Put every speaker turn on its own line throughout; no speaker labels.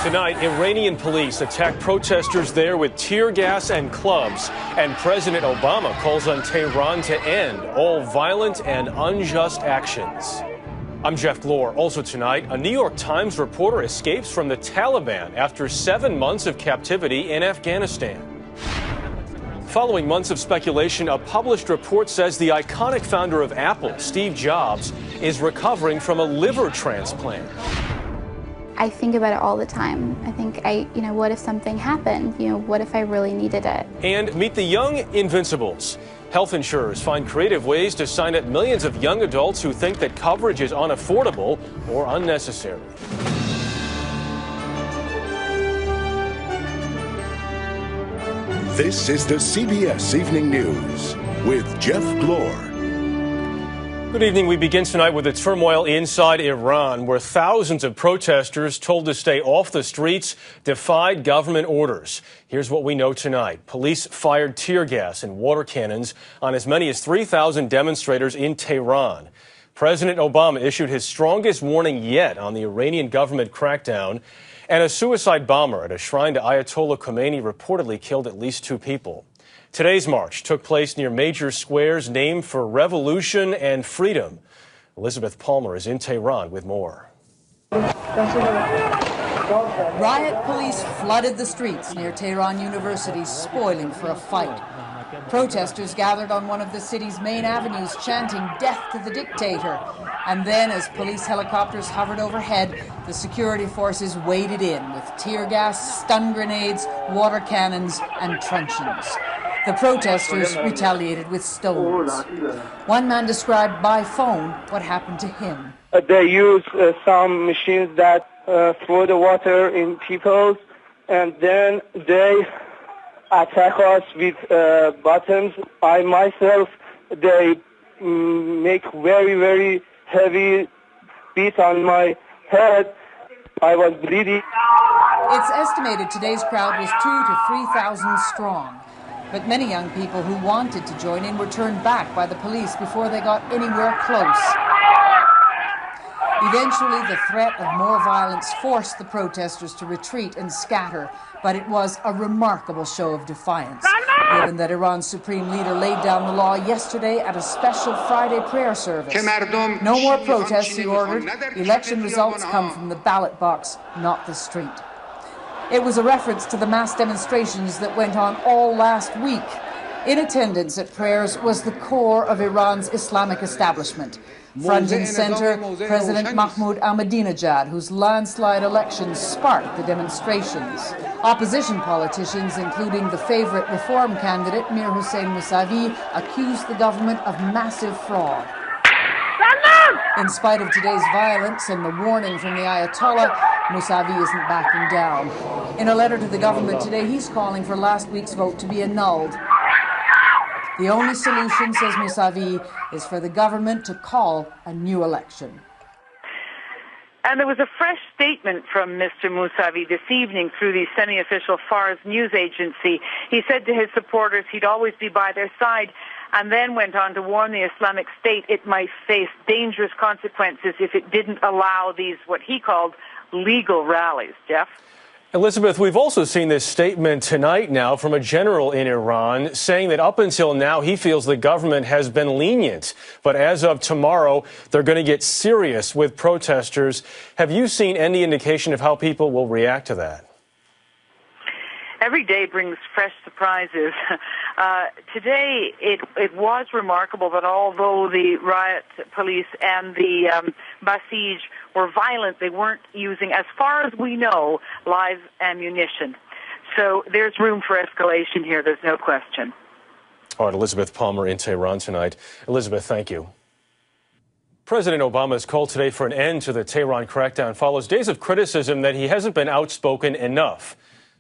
Tonight, Iranian police attack protesters there with tear gas and clubs, and President Obama calls on Tehran to end all violent and unjust actions. I'm Jeff Glor. Also tonight, a New York Times reporter escapes from the Taliban after 7 months of captivity in Afghanistan. Following months of speculation, a published report says the iconic founder of Apple, Steve Jobs, is recovering from a liver transplant.
I think about it all the time. I think, what if something happened? What if I really needed it?
And meet the young invincibles. Health insurers find creative ways to sign up millions of young adults who think that coverage is unaffordable or unnecessary.
This is the CBS Evening News with Jeff Glor.
Good evening. We begin tonight with the turmoil inside Iran, where thousands of protesters told to stay off the streets defied government orders. Here's what we know tonight. Police fired tear gas and water cannons on as many as 3,000 demonstrators in Tehran. President Obama issued his strongest warning yet on the Iranian government crackdown, and a suicide bomber at a shrine to Ayatollah Khomeini reportedly killed at least 2 people. Today's march took place near major squares named for revolution and freedom. Elizabeth Palmer is in Tehran with more.
Riot police flooded the streets near Tehran University, spoiling for a fight. Protesters gathered on one of the city's main avenues, chanting "Death to the dictator." And then, as police helicopters hovered overhead, the security forces waded in with tear gas, stun grenades, water cannons, and truncheons. The protesters retaliated with stones. One man described by phone what happened to him.
They use some machines that throw the water in people, and then they attack us with buttons. I myself, they make very, very heavy beat on my head. I was bleeding.
It's estimated today's crowd was 2,000 to 3,000 strong. But many young people who wanted to join in were turned back by the police before they got anywhere close. Eventually, the threat of more violence forced the protesters to retreat and scatter, but it was a remarkable show of defiance, given that Iran's supreme leader laid down the law yesterday at a special Friday prayer service. No more protests, he ordered. Election results come from the ballot box, not the street. It was a reference to the mass demonstrations that went on all last week. In attendance at prayers was the core of Iran's Islamic establishment. Front and center, President Mahmoud Ahmadinejad, whose landslide election sparked the demonstrations. Opposition politicians, including the favorite reform candidate Mir Hossein Mousavi, accused the government of massive fraud. In spite of today's violence and the warning from the Ayatollah, Mousavi isn't backing down. In a letter to the government today, he's calling for last week's vote to be annulled. The only solution, says Mousavi, is for the government to call a new election.
And there was a fresh statement from Mr. Mousavi this evening through the semi-official Fars news agency. He said to his supporters he'd always be by their side, and then went on to warn the Islamic State it might face dangerous consequences if it didn't allow these, what he called, legal rallies. Jeff?
Elizabeth, we've also seen this statement tonight now from a general in Iran saying that up until now he feels the government has been lenient. But as of tomorrow, they're going to get serious with protesters. Have you seen any indication of how people will react to that?
Every day brings fresh surprises. Today, it was remarkable that although the riot police and the Basij were violent, they weren't using, as far as we know, live ammunition. So there's room for escalation here, there's no question.
All right, Elizabeth Palmer in Tehran tonight. Elizabeth, thank you. President Obama's call today for an end to the Tehran crackdown follows days of criticism that he hasn't been outspoken enough.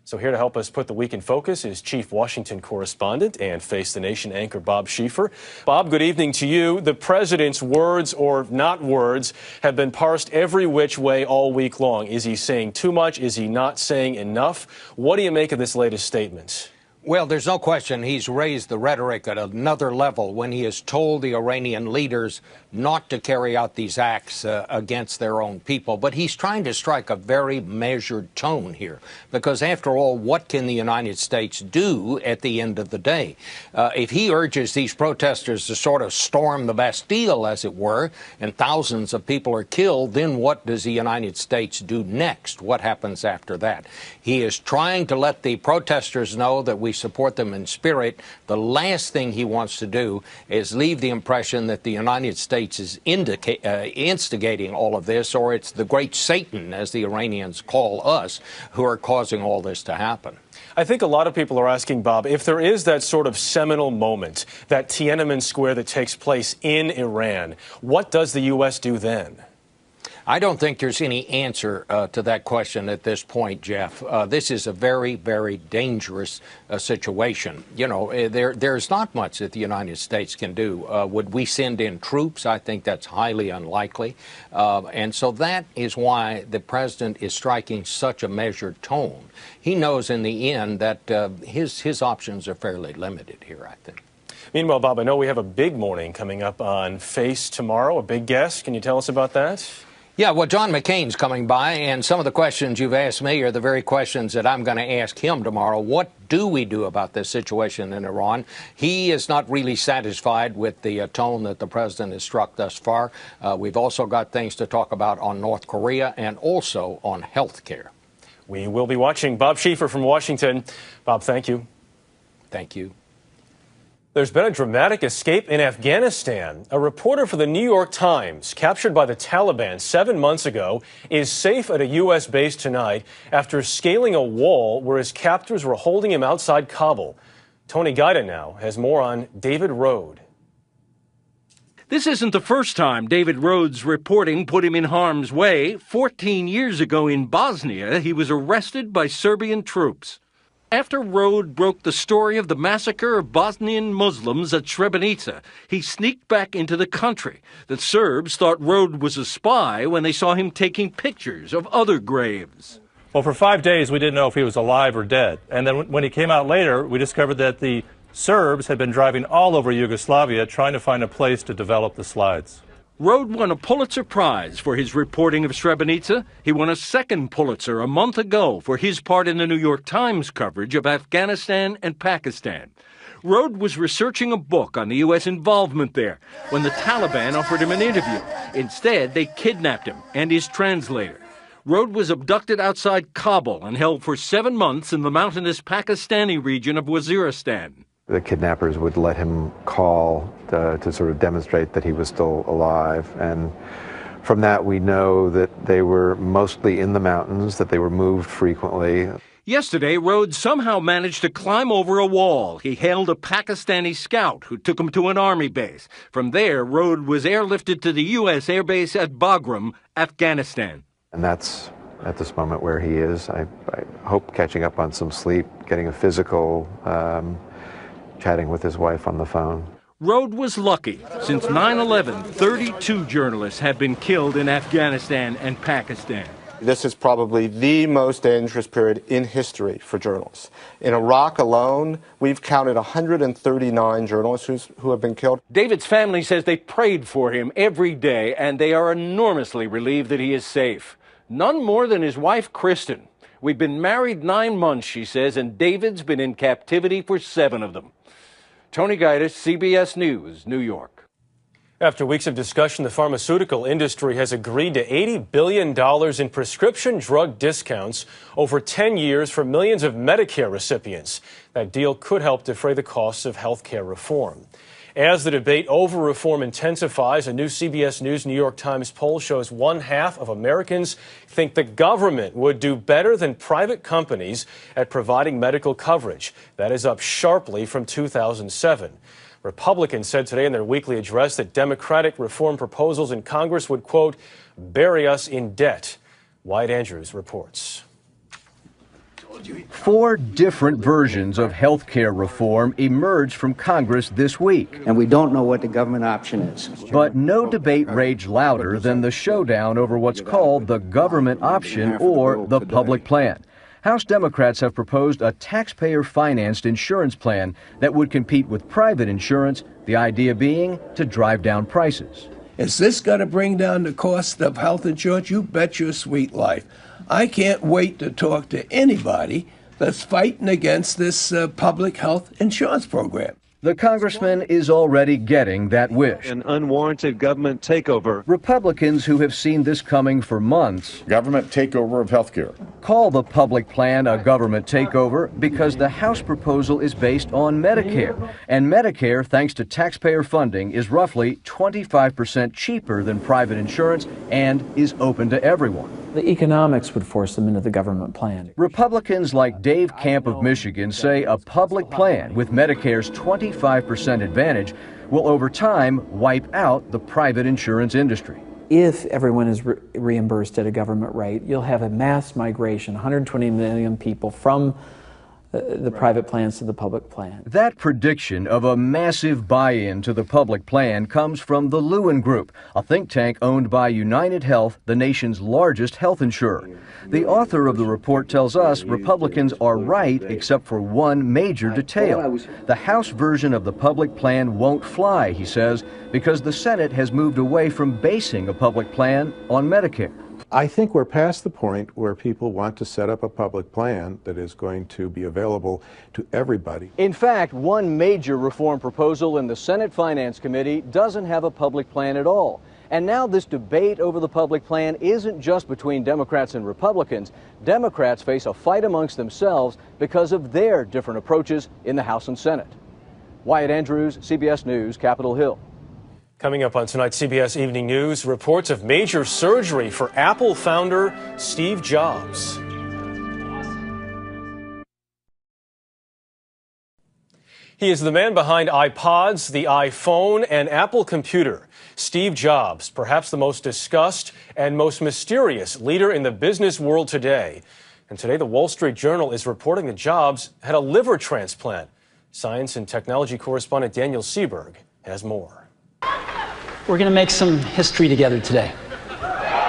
So here to help us put the week in focus is Chief Washington Correspondent and Face the Nation anchor Bob Schieffer. Bob, good evening to you. The president's words or not words have been parsed every which way all week long. Is he saying too much? Is he not saying enough? What do you make of this latest statement?
Well, there's no question he's raised the rhetoric at another level when he has told the Iranian leaders not to carry out these acts against their own people. But he's trying to strike a very measured tone here, because after all, what can the United States do at the end of the day? If he urges these protesters to sort of storm the Bastille, as it were, and thousands of people are killed, then what does the United States do next? What happens after that? He is trying to let the protesters know that we support them in spirit. The last thing he wants to do is leave the impression that the United States is instigating all of this, or it's the great Satan, as the Iranians call us, who are causing all this to happen.
I think a lot of people are asking, Bob, if there is that sort of seminal moment, that Tiananmen Square that takes place in Iran, what does the U.S. do then?
I don't think there's any answer to that question at this point, Jeff. This is a very, very dangerous situation. You know, there's not much that the United States can do. Would we send in troops? I think that's highly unlikely. And so that is why the president is striking such a measured tone. He knows in the end that his options are fairly limited here, I think.
Meanwhile, Bob, I know we have a big morning coming up on FACE tomorrow, a big guest. Can you tell us about that?
Yeah, well, John McCain's coming by, and some of the questions you've asked me are the very questions that I'm going to ask him tomorrow. What do we do about this situation in Iran? He is not really satisfied with the tone that the president has struck thus far. We've also got things to talk about on North Korea and also on health care.
We will be watching. Bob Schieffer from Washington. Bob, thank you.
Thank you.
There's been a dramatic escape in Afghanistan. A reporter for the New York Times, captured by the Taliban 7 months ago, is safe at a U.S. base tonight after scaling a wall where his captors were holding him outside Kabul. Tony Guida now has more on David Rode.
This isn't the first time David Rhodes' reporting put him in harm's way. 14 years ago in Bosnia, he was arrested by Serbian troops. After Rode broke the story of the massacre of Bosnian Muslims at Srebrenica, he sneaked back into the country. The Serbs thought Rode was a spy when they saw him taking pictures of other graves.
Well, for 5 days, we didn't know if he was alive or dead. And then when he came out later, we discovered that the Serbs had been driving all over Yugoslavia trying to find a place to develop the slides.
Rode won a Pulitzer Prize for his reporting of Srebrenica. He won a second Pulitzer a month ago for his part in the New York Times coverage of Afghanistan and Pakistan. Rode was researching a book on the U.S. involvement there when the Taliban offered him an interview. Instead, they kidnapped him and his translator. Rode was abducted outside Kabul and held for 7 months in the mountainous Pakistani region of Waziristan.
The kidnappers would let him call to sort of demonstrate that he was still alive. And from that, we know that they were mostly in the mountains, that they were moved frequently.
Yesterday, Rhodes somehow managed to climb over a wall. He hailed a Pakistani scout who took him to an army base. From there, Rhodes was airlifted to the U.S. airbase at Bagram, Afghanistan.
And that's at this moment where he is. I hope catching up on some sleep, getting a physical, chatting with his wife on the phone.
Rhodes was lucky. Since 9/11, 32 journalists have been killed in Afghanistan and Pakistan.
This is probably the most dangerous period in history for journalists. In Iraq alone, we've counted 139 journalists who have been killed.
David's family says they prayed for him every day, and they are enormously relieved that he is safe. None more than his wife, Kristen. We've been married 9 months, she says, and David's been in captivity for 7 of them. Tony Guida, CBS News, New York.
After weeks of discussion, the pharmaceutical industry has agreed to $80 billion in prescription drug discounts over 10 years for millions of Medicare recipients. That deal could help defray the costs of health care reform. As the debate over reform intensifies, a new CBS News New York Times poll shows 1/2 of Americans think the government would do better than private companies at providing medical coverage. That is up sharply from 2007. Republicans said today in their weekly address that Democratic reform proposals in Congress would, quote, bury us in debt. Wyatt Andrews reports.
4 different versions of health care reform emerged from Congress this week.
And we don't know what the government option is.
But no debate raged louder than the showdown over what's called the government option or the public plan. House Democrats have proposed a taxpayer-financed insurance plan that would compete with private insurance, the idea being to drive down prices.
Is this going to bring down the cost of health insurance? You bet your sweet life. I can't wait to talk to anybody that's fighting against this public health insurance program.
The congressman is already getting that wish.
An unwarranted government takeover.
Republicans who have seen this coming for months.
Government takeover of health care.
Call the public plan a government takeover because the House proposal is based on Medicare. And Medicare, thanks to taxpayer funding, is roughly 25% cheaper than private insurance and is open to everyone.
The economics would force them into the government plan.
Republicans like Dave Camp of Michigan say a public plan with Medicare's 25% advantage will over time wipe out the private insurance industry.
If everyone is reimbursed at a government rate, you'll have a mass migration, 120 million people from the private plans to the public plan.
That prediction of a massive buy-in to the public plan comes from the Lewin Group, a think tank owned by United Health, the nation's largest health insurer. The author of the report tells us Republicans are right except for one major detail. The House version of the public plan won't fly, he says, because the Senate has moved away from basing a public plan on Medicare.
I think we're past the point where people want to set up a public plan that is going to be available to everybody.
In fact, one major reform proposal in the Senate Finance Committee doesn't have a public plan at all. And now this debate over the public plan isn't just between Democrats and Republicans. Democrats face a fight amongst themselves because of their different approaches in the House and Senate. Wyatt Andrews, CBS News, Capitol Hill.
Coming up on tonight's CBS Evening News, reports of major surgery for Apple founder Steve Jobs. He is the man behind iPods, the iPhone, and Apple Computer. Steve Jobs, perhaps the most discussed and most mysterious leader in the business world today. And today, the Wall Street Journal is reporting that Jobs had a liver transplant. Science and technology correspondent Daniel Seberg has more.
We're going to make some history together today.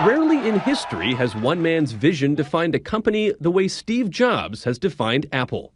Rarely in history has one man's vision defined a company the way Steve Jobs has defined Apple.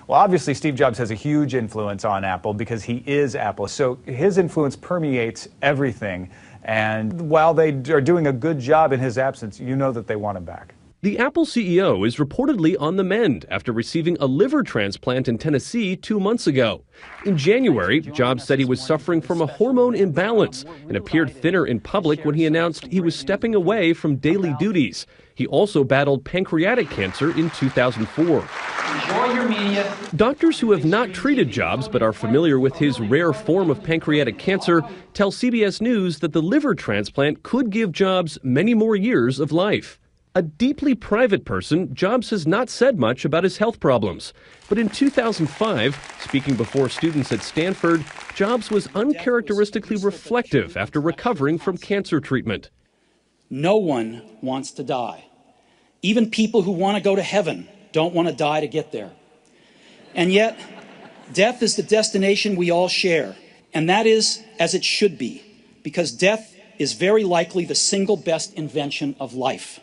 Well, obviously, Steve Jobs has a huge influence on Apple because he is Apple. So his influence permeates everything. And while they are doing a good job in his absence, you know that they want him back.
The Apple CEO is reportedly on the mend after receiving a liver transplant in Tennessee 2 months ago. In January, Jobs said he was suffering from a hormone imbalance and appeared thinner in public when he announced he was stepping away from daily duties. He also battled pancreatic cancer in 2004.
Enjoy your media.
Doctors who have not treated Jobs but are familiar with his rare form of pancreatic cancer tell CBS News that the liver transplant could give Jobs many more years of life. A deeply private person, Jobs has not said much about his health problems. But in 2005, speaking before students at Stanford, Jobs was uncharacteristically reflective after recovering from cancer treatment.
No one wants to die. Even people who want to go to heaven don't want to die to get there. And yet, death is the destination we all share. And that is as it should be, because death is very likely the single best invention of life.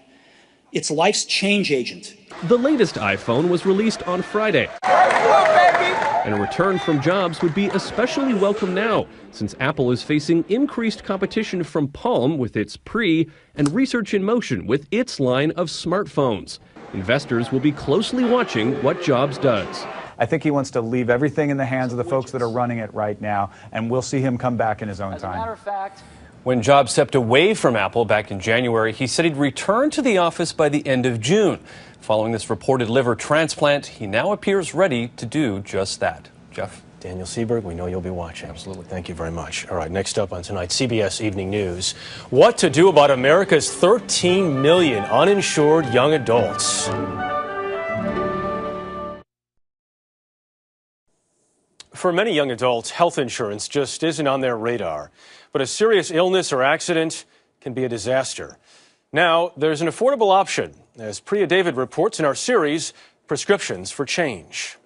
It's life's change agent.
The latest iPhone was released on Friday. And a return from Jobs would be especially welcome now, since Apple is facing increased competition from Palm with its Pre and Research in Motion with its line of smartphones. Investors will be closely watching what Jobs does.
I think he wants to leave everything in the hands of the folks that are running it right now, and we'll see him come back in his own time.
As a matter of fact,
When Jobs stepped away from Apple back in January, he said he'd return to the office by the end of June. Following this reported liver transplant, he now appears ready to do just that. Jeff? Daniel Seberg, we know you'll be watching. Absolutely. Thank you very much. All right, next up on tonight's CBS Evening News, what to do about America's 13 million uninsured young adults. For many young adults, health insurance just isn't on their radar. But a serious illness or accident can be a disaster. Now, there's an affordable option, as Priya David reports in our series, Prescriptions for Change.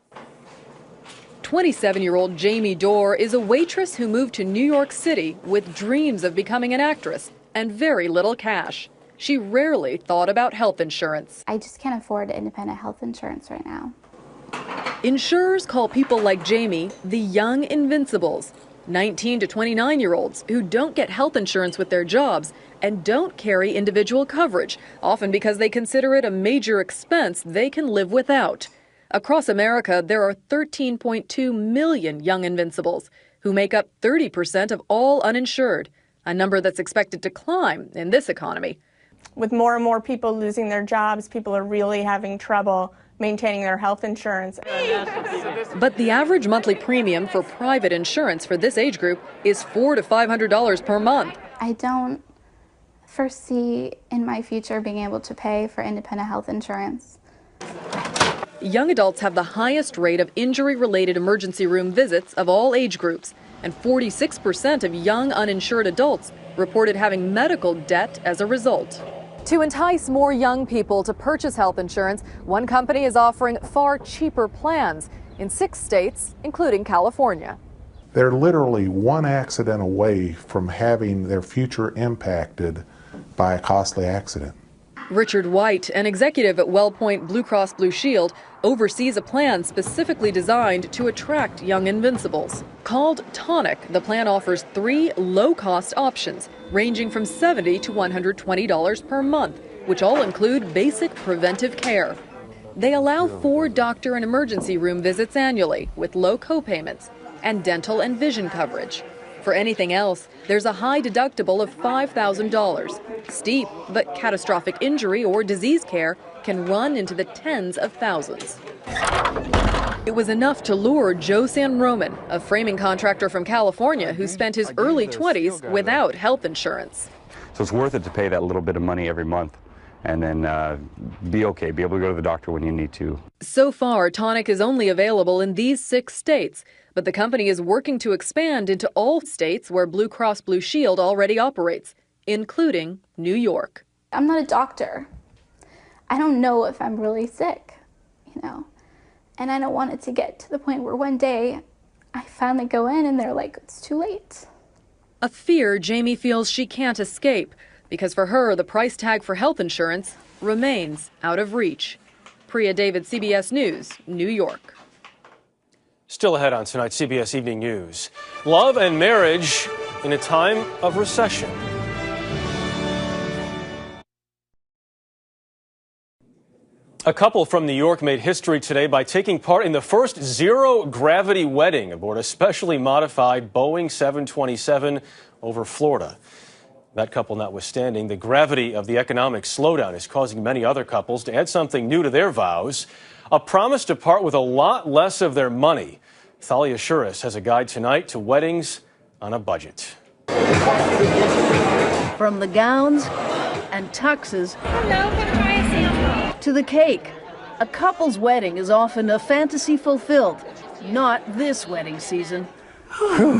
27-year-old Jamie Dorr is a waitress who moved to New York City with dreams of becoming an actress and very little cash. she rarely thought about health insurance.
I just can't afford independent health insurance right now.
Insurers call people like Jamie the young invincibles, 19 to 29-year-olds who don't get health insurance with their jobs and don't carry individual coverage, often because they consider it a major expense they can live without. Across America, there are 13.2 million young invincibles, who make up 30% of all uninsured, a number that's expected to climb in this economy.
With more and more people losing their jobs, people are really having trouble maintaining their health insurance.
But the average monthly premium for private insurance for this age group is $400 to $500 per month.
I don't foresee in my future being able to pay for independent health insurance.
Young adults have the highest rate of injury-related emergency room visits of all age groups, and 46% of young uninsured adults reported having medical debt as a result. To entice more young people to purchase health insurance, one company is offering far cheaper plans in 6 states, including California.
They're literally one accident away from having their future impacted by a costly accident.
Richard White, an executive at WellPoint Blue Cross Blue Shield, oversees a plan specifically designed to attract young invincibles. Called Tonic, the plan offers 3 low-cost options, ranging from $70 to $120 per month, which all include basic preventive care. They allow 4 doctor and emergency room visits annually with low copayments and dental and vision coverage. For anything else, there's a high deductible of $5,000. Steep but catastrophic injury or disease care can run into the tens of thousands. It was enough to lure Joe San Roman, a framing contractor from California who spent his early 20s without health insurance.
So it's worth it to pay that little bit of money every month and then be able to go to the doctor when you need to.
So far, Tonic is only available in these 6 states, but the company is working to expand into all states where Blue Cross Blue Shield already operates, including New York.
I'm not a doctor. I don't know if I'm really sick, and I don't want it to get to the point where one day I finally go in and they're like, it's too late.
A fear Jamie feels she can't escape, because for her, the price tag for health insurance remains out of reach. Priya David, CBS News, New York.
Still ahead on tonight's CBS Evening News. Love and marriage in a time of recession. A couple from New York made history today by taking part in the first zero-gravity wedding aboard a specially modified Boeing 727 over Florida. That couple notwithstanding, the gravity of the economic slowdown is causing many other couples to add something new to their vows, a promise to part with a lot less of their money. Thalia Shuris has a guide tonight to weddings on a budget.
From the gowns and tuxes to the cake, a couple's wedding is often a fantasy fulfilled. Not this wedding season.
You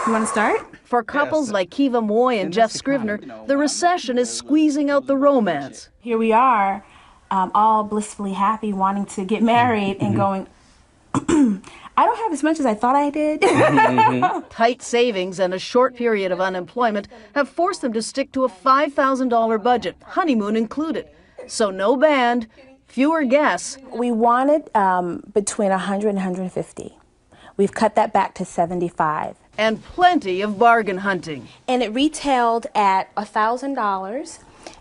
want to start?
For couples like Kiva Moy and Jeff Scrivener, the recession is squeezing out the romance.
Here we are, all blissfully happy, wanting to get married and going, I don't have as much as I thought I did.
Tight savings and a short period of unemployment have forced them to stick to a $5,000 budget, honeymoon included. So no band, fewer guests.
We wanted between 100 and 150. We've cut that back to 75.
And plenty of bargain hunting.
And it retailed at $1,000,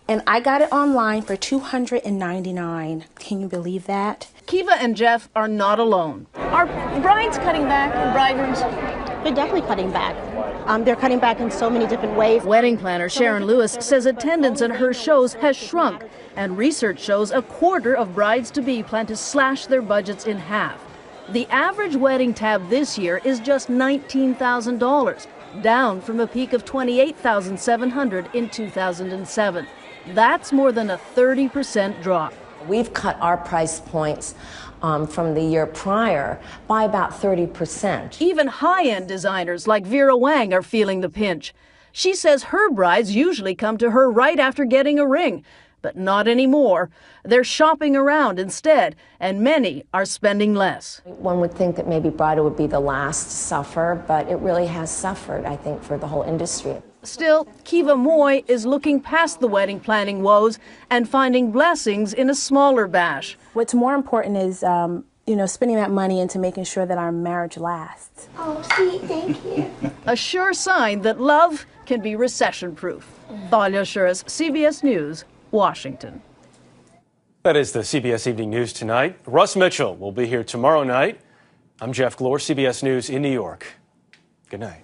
and I got it online for $299. Can you believe that?
Kiva and Jeff are not alone. Are brides cutting back and bridegrooms?
They're definitely cutting back. They're cutting back in so many different ways.
Wedding planner Sharon Lewis says attendance at her shows has shrunk, and research shows a quarter of brides-to-be plan to slash their budgets in half. The average wedding tab this year is just $19,000, down from a peak of $28,700 in 2007. That's more than a 30% drop.
We've cut our price points from the year prior by about 30%.
Even high-end designers like Vera Wang are feeling the pinch. She says her brides usually come to her right after getting a ring, but not anymore. They're shopping around instead, and many are spending less.
One would think that maybe bridal would be the last to suffer, but it really has suffered, I think, for the whole industry.
Still, Kiva Moy is looking past the wedding planning woes and finding blessings in a smaller bash.
What's more important is, spending that money into making sure that our marriage lasts.
Oh, see, thank you.
A sure sign that love can be recession-proof. Thalia Shuras, CBS News, Washington.
That is the CBS Evening News tonight. Russ Mitchell will be here tomorrow night. I'm Jeff Glor, CBS News in New York. Good night.